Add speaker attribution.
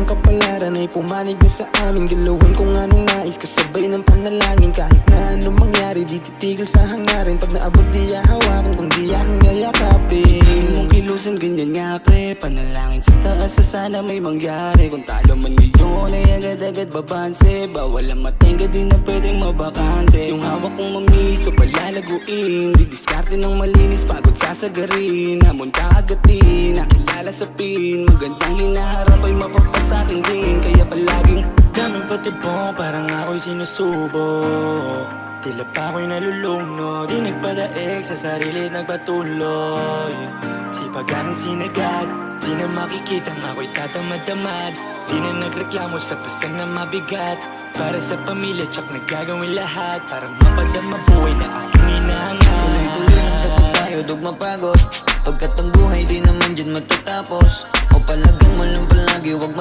Speaker 1: ng kapalaran ay pumanig na sa amin. Galawin kung anong nais, kasabay ng panalangin. Kahit na anong mangyari, di titigil sa hangarin. Pag naabot di hawakan, kung di aking yayakapin.
Speaker 2: Mong kilusan ganyan nga pre, panalangin sa taas na sana may mangyari. Kung talo man ngayon ay agad-agad babanse. Bawal ang matenga, di na pwedeng mabakante. Yung hawak kong mamiso palalaguin, di diskarte ng malinis, pagod sasagarin. Hamon kaagatin, nakilala sa pin. Magandang hinaharap ay mapapasakin din. Kaya palaging daming patibong, parang ako'y sinusubok. Tila pa ako'y nalulunod, di nagpadaig sa sarili nagpatuloy. Sipag ang sinagad, di na makikita ako'y tatamad-tamad. Di na nagreklamo sa pasang na mabigat. Para sa pamilya tsak nagagawin lahat, para mapadama buhay na aking inahangat.
Speaker 3: Tuloy-tuloy lang sa pagkayo, dugma pagod. Pagkat ang buhay di naman dyan matatapos. O palagang mo lang palagi, huwag